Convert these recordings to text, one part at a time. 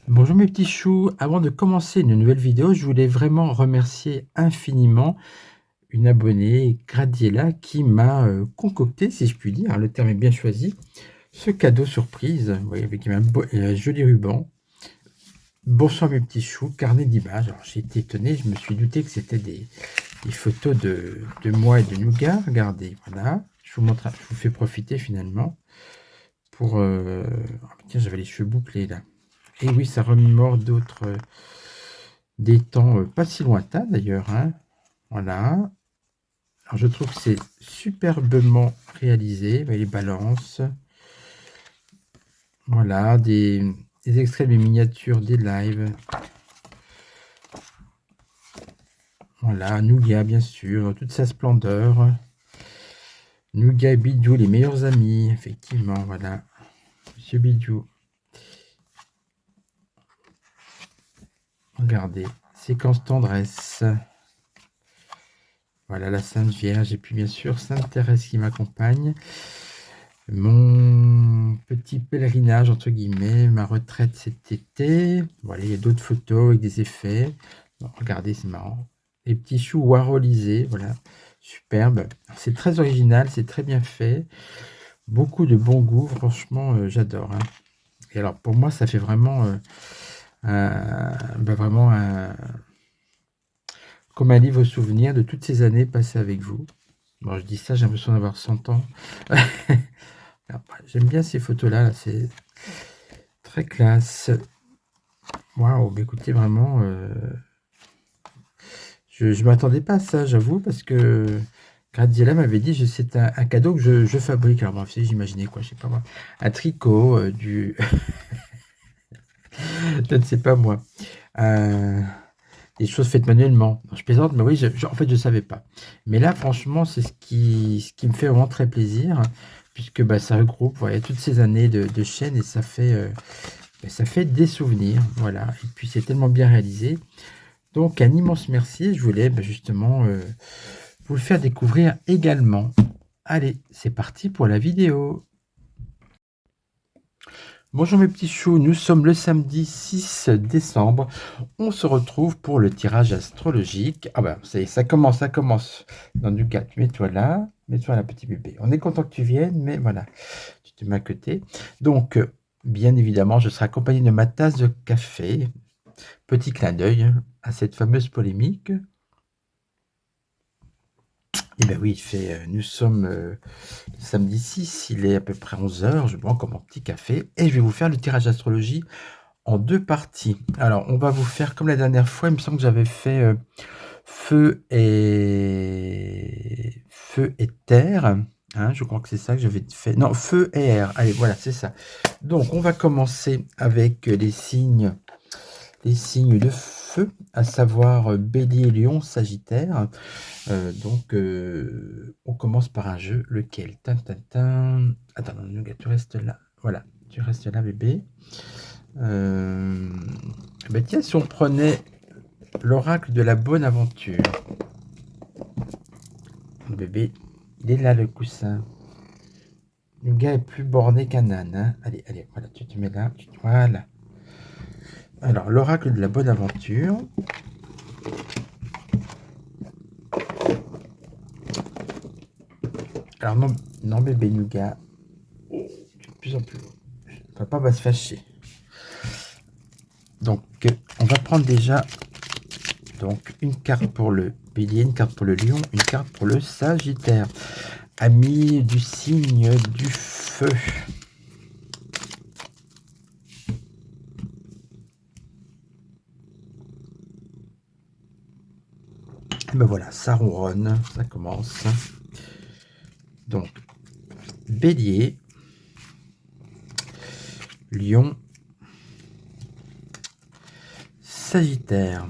Bonjour mes petits choux, avant de commencer une nouvelle vidéo, je voulais vraiment remercier infiniment une abonnée, Gradiela, qui m'a concocté, si je puis dire, hein, le terme est bien choisi, ce cadeau surprise, vous voyez, avec un joli ruban. Bonsoir mes petits choux, carnet d'images. Alors j'ai été étonné, je me suis douté que c'était des photos de moi et de Nougat. Regardez, voilà, je vous montre, je vous fais profiter finalement pour... oh, tiens, j'avais les cheveux bouclés là. Et oui, ça remémore d'autres, des temps pas si lointains d'ailleurs, hein. Voilà. Alors je trouve que c'est superbement réalisé. Vous voyez, les balances. Voilà, des extraits des miniatures, des lives. Voilà, Nougat bien sûr, toute sa splendeur. Nougat et Bidou, les meilleurs amis, effectivement, voilà. Monsieur Bidou. Regardez, séquence tendresse. Voilà la Sainte Vierge et puis bien sûr Sainte Thérèse qui m'accompagne. Mon petit pèlerinage entre guillemets, ma retraite cet été. Voilà, il y a d'autres photos avec des effets. Bon, regardez, c'est marrant. Les petits choux warholisés, voilà, superbe. C'est très original, c'est très bien fait. Beaucoup de bon goût, franchement, j'adore, hein. Et alors pour moi, ça fait vraiment, vraiment comme un livre souvenir de toutes ces années passées avec vous. Bon, je dis ça, j'ai l'impression d'avoir 100 ans. J'aime bien ces photos-là, là, c'est très classe. Waouh, bah écoutez, vraiment, je ne m'attendais pas à ça, j'avoue, parce que Graziella m'avait dit que c'est un cadeau que je fabrique. Alors, moi, j'imaginais quoi, je sais pas moi, un tricot, je ne sais pas moi, des choses faites manuellement. Non, je plaisante, mais oui, en fait, je ne savais pas. Mais là, franchement, c'est ce qui me fait vraiment très plaisir, puisque bah, ça regroupe voilà, toutes ces années de chaîne et ça fait des souvenirs. Voilà. Et puis, c'est tellement bien réalisé. Donc, un immense merci. Je voulais justement vous le faire découvrir également. Allez, c'est parti pour la vidéo. Bonjour mes petits choux, nous sommes le samedi 6 décembre. On se retrouve pour le tirage astrologique. Ah ben, ça y est, ça commence. Dans du gâteau, mets-toi là, petit bébé. On est content que tu viennes, mais voilà, tu te mets à côté. Donc, bien évidemment, je serai accompagné de ma tasse de café. Petit clin d'œil à cette fameuse polémique. Eh bien oui, nous sommes samedi 6, il est à peu près 11 h, je bois encore mon petit café et je vais vous faire le tirage d'astrologie en 2 parties. Alors, on va vous faire comme la dernière fois, il me semble que j'avais fait feu et terre, hein, je crois que c'est ça que j'avais fait. Non, feu et air. Allez, voilà, c'est ça. Donc, on va commencer avec les signes de feu, à savoir Bélier, Lion, Sagittaire. On commence par un jeu, lequel? Attends, non, tu restes là. Voilà, tu restes là, bébé. Tiens, si on prenait l'oracle de la bonne aventure. Bébé, il est là, le coussin. Le gars est plus borné qu'un âne, hein. Allez, voilà, tu te mets là. Voilà. Alors, l'oracle de la bonne aventure. Alors, non bébé Nougat. De plus en plus. Papa va se fâcher. Donc, on va prendre déjà une carte pour le Bélier, une carte pour le Lion, une carte pour le Sagittaire. Amis du signe du feu. Ben voilà, ça ronronne, ça commence. Donc, Bélier, Lion, Sagittaire.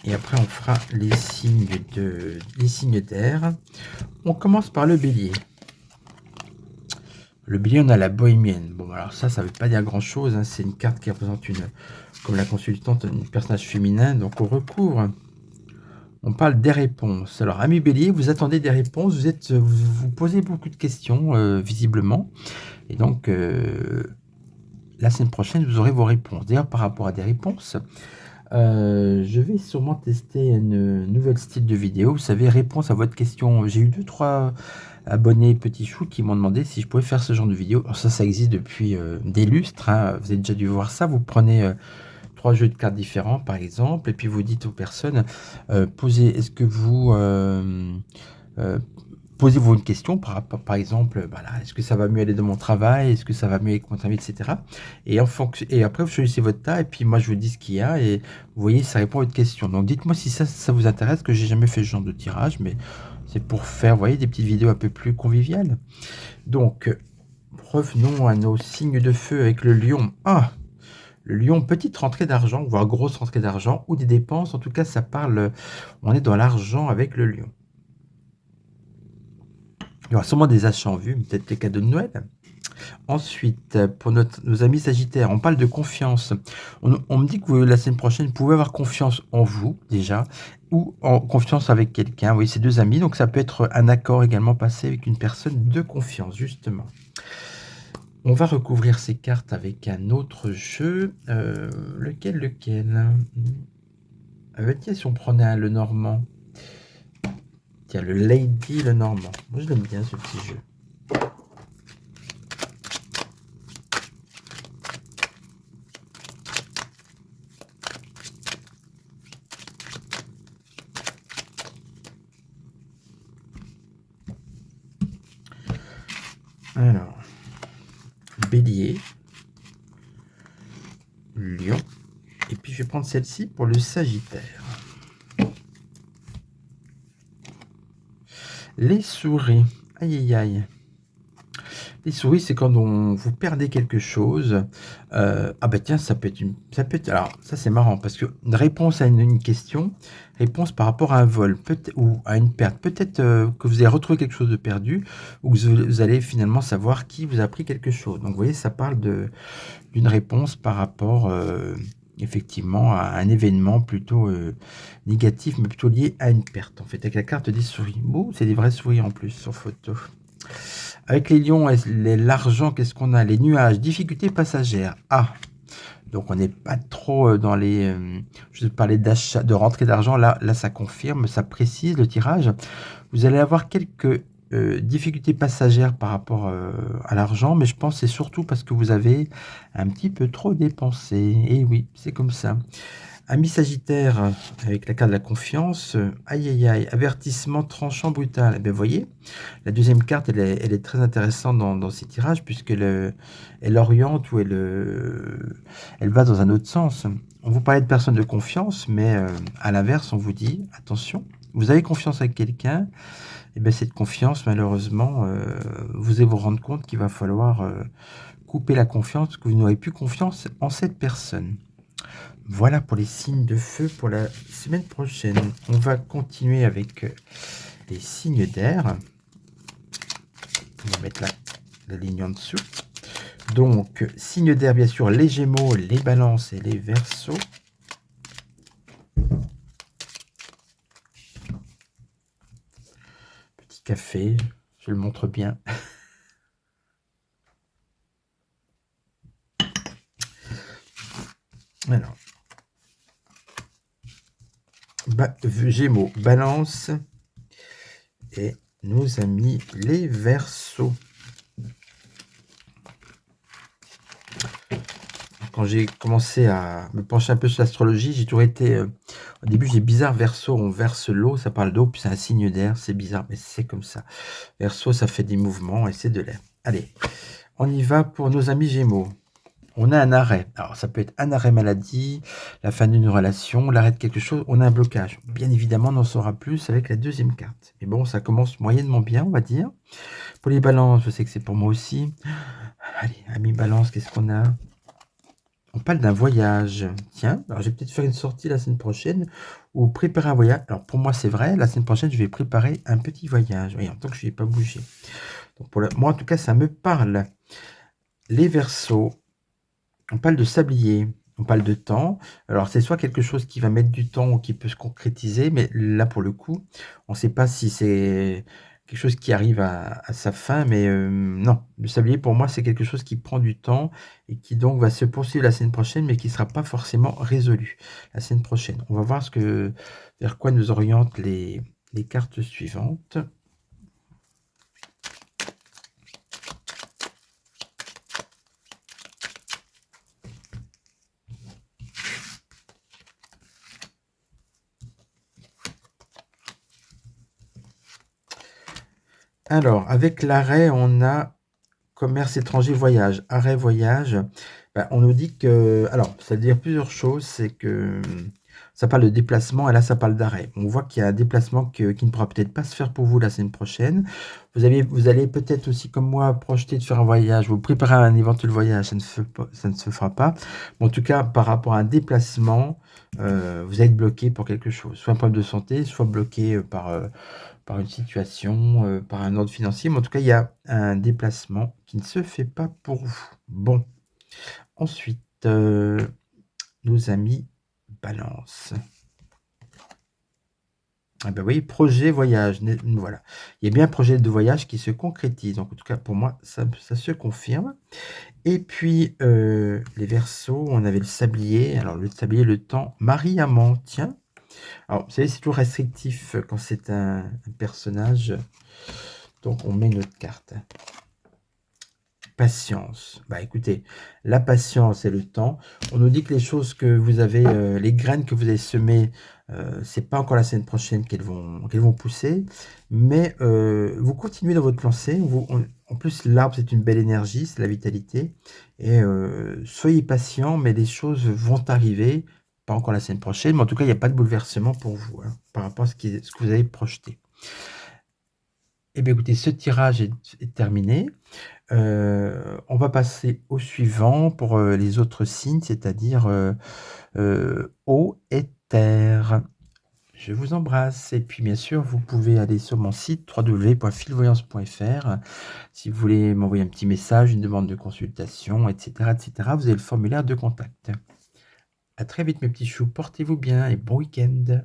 Et après, on fera les signes d'air. On commence par le Bélier. Le Bélier, on a la bohémienne. Bon, alors ça veut pas dire grand-chose. Hein. C'est une carte qui représente comme la consultante, un personnage féminin. Donc, on recouvre. On parle des réponses. Alors, ami Bélier, vous attendez des réponses. Vous posez beaucoup de questions, visiblement. Et donc, la semaine prochaine, vous aurez vos réponses. D'ailleurs, par rapport à des réponses... je vais sûrement tester une nouvelle style de vidéo. Vous savez, réponse à votre question. J'ai eu 2-3 abonnés petits choux qui m'ont demandé si je pouvais faire ce genre de vidéo. Alors ça existe depuis des lustres. Hein. Vous avez déjà dû voir ça. Vous prenez 3 jeux de cartes différents, par exemple, et puis vous dites aux personnes, est-ce que vous... posez-vous une question par exemple, voilà, est-ce que ça va mieux aller dans mon travail, est-ce que ça va mieux avec mon travail, etc. Et après, vous choisissez votre tas, et puis moi, je vous dis ce qu'il y a, et vous voyez, ça répond à votre question. Donc, dites-moi si ça vous intéresse, que j'ai jamais fait ce genre de tirage, mais c'est pour faire, vous voyez, des petites vidéos un peu plus conviviales. Donc, revenons à nos signes de feu avec le lion. Ah, le lion, petite rentrée d'argent, voire grosse rentrée d'argent, ou des dépenses. En tout cas, ça parle, on est dans l'argent avec le lion. Il y aura sûrement des achats en vue, peut-être les cadeaux de Noël. Ensuite, pour nos amis Sagittaires, on parle de confiance. On me dit que la semaine prochaine, vous pouvez avoir confiance en vous, déjà, ou en confiance avec quelqu'un. Oui, c'est 2 amis, donc ça peut être un accord également passé avec une personne de confiance, justement. On va recouvrir ces cartes avec un autre jeu. Lequel tiens, si on prenait le Normand. Tiens, le Lady le Normand. Moi, je l'aime bien, ce petit jeu. Alors, Bélier, Lion, et puis je vais prendre celle-ci pour le Sagittaire. Les souris, aïe aïe aïe. Les souris, c'est quand vous perdez quelque chose. Ah bah tiens, ça peut être... Alors, ça c'est marrant, parce que une réponse à une question, réponse par rapport à un vol, ou à une perte. Peut-être que vous avez retrouvé quelque chose de perdu, ou que vous allez finalement savoir qui vous a pris quelque chose. Donc, vous voyez, ça parle d'une réponse par rapport, effectivement, à un événement plutôt négatif, mais plutôt lié à une perte, en fait, avec la carte des souris. Bon, c'est des vraies souris en plus, sur photo. Avec les lions et l'argent, qu'est-ce qu'on a? Les nuages, difficultés passagères. Ah, donc on n'est pas trop dans les... je parlais d'achat, de rentrée d'argent. Là, ça confirme, ça précise le tirage. Vous allez avoir quelques difficultés passagères par rapport à l'argent, mais je pense que c'est surtout parce que vous avez un petit peu trop dépensé. Et oui, c'est comme ça. Ami Sagittaire, avec la carte de la confiance, aïe aïe aïe, avertissement tranchant brutal. Eh bien, vous voyez, la deuxième carte, elle est très intéressante dans ces tirages, puisqu'elle oriente ou elle va dans un autre sens. On vous parlait de personnes de confiance, mais à l'inverse, on vous dit, attention, vous avez confiance avec quelqu'un, et bien cette confiance, malheureusement, vous allez vous rendre compte qu'il va falloir couper la confiance, que vous n'aurez plus confiance en cette personne. Voilà pour les signes de feu pour la semaine prochaine. On va continuer avec les signes d'air. On va mettre la ligne en dessous. Donc, signes d'air, bien sûr, les Gémeaux, les Balances et les Verseaux. Petit café, je le montre bien. Alors, Gémeaux, Balance et nos amis les Verseaux. Quand j'ai commencé à me pencher un peu sur l'astrologie, j'ai toujours été... au début, j'ai bizarre, Verseau, on verse l'eau, ça parle d'eau, puis c'est un signe d'air, c'est bizarre, mais c'est comme ça. Verseau, ça fait des mouvements et c'est de l'air. Allez, on y va pour nos amis Gémeaux. on a un arrêt. Alors ça peut être un arrêt maladie, la fin d'une relation, l'arrêt de quelque chose, on a un blocage. Bien évidemment, on en saura plus avec la deuxième carte. Mais bon, ça commence moyennement bien, on va dire. Pour les balances, je sais que c'est pour moi aussi. Allez, amis balance, qu'est-ce qu'on a? On parle d'un voyage. Tiens, alors je vais peut-être faire une sortie la semaine prochaine ou préparer un voyage. Alors pour moi, c'est vrai, la semaine prochaine, je vais préparer un petit voyage. Oui, en tant que je n'ai pas bougé. Donc moi, en tout cas, ça me parle. Les Verseaux, on parle de sablier, on parle de temps. Alors c'est soit quelque chose qui va mettre du temps ou qui peut se concrétiser, mais là, pour le coup, on ne sait pas si c'est quelque chose qui arrive à sa fin, mais non. Le sablier, pour moi, c'est quelque chose qui prend du temps et qui donc va se poursuivre la semaine prochaine, mais qui ne sera pas forcément résolu la semaine prochaine. On va voir vers quoi nous orientent les cartes suivantes. Alors, avec l'arrêt, on a commerce étranger, voyage. Arrêt, voyage. Bah, on nous dit que... Alors, ça veut dire plusieurs choses. C'est que ça parle de déplacement et là, ça parle d'arrêt. On voit qu'il y a un déplacement qui ne pourra peut-être pas se faire pour vous la semaine prochaine. Vous allez peut-être aussi, comme moi, projeter de faire un voyage. Vous préparez un éventuel voyage, ça ne se fera pas. Mais en tout cas, par rapport à un déplacement, vous allez être bloqué pour quelque chose. Soit un problème de santé, soit bloqué par une situation, par un ordre financier, mais en tout cas, il y a un déplacement qui ne se fait pas pour vous. Bon, ensuite, nos amis Balance. Ah ben oui, projet voyage, voilà. Il y a bien un projet de voyage qui se concrétise, donc en tout cas pour moi, ça se confirme. Et puis, les Verseaux, on avait le sablier, alors le sablier, le temps, Marie-Amant, tiens. Alors, vous savez, c'est toujours restrictif quand c'est un personnage. Donc, on met notre carte. Patience. Bah écoutez, la patience et le temps. On nous dit que les choses que vous avez, les graines que vous avez semées, c'est pas encore la semaine prochaine qu'elles vont pousser, mais vous continuez dans votre lancée. En plus, l'arbre, c'est une belle énergie, c'est la vitalité. Et soyez patient, mais les choses vont arriver. Pas encore la semaine prochaine, mais en tout cas, il n'y a pas de bouleversement pour vous, hein, par rapport à ce que vous avez projeté. Eh bien, écoutez, ce tirage est terminé. On va passer au suivant pour les autres signes, c'est-à-dire eau et terre. Je vous embrasse et puis bien sûr, vous pouvez aller sur mon site www.filvoyance.fr si vous voulez m'envoyer un petit message, une demande de consultation, etc., etc. Vous avez le formulaire de contact. À très vite mes petits choux, portez-vous bien et bon week-end.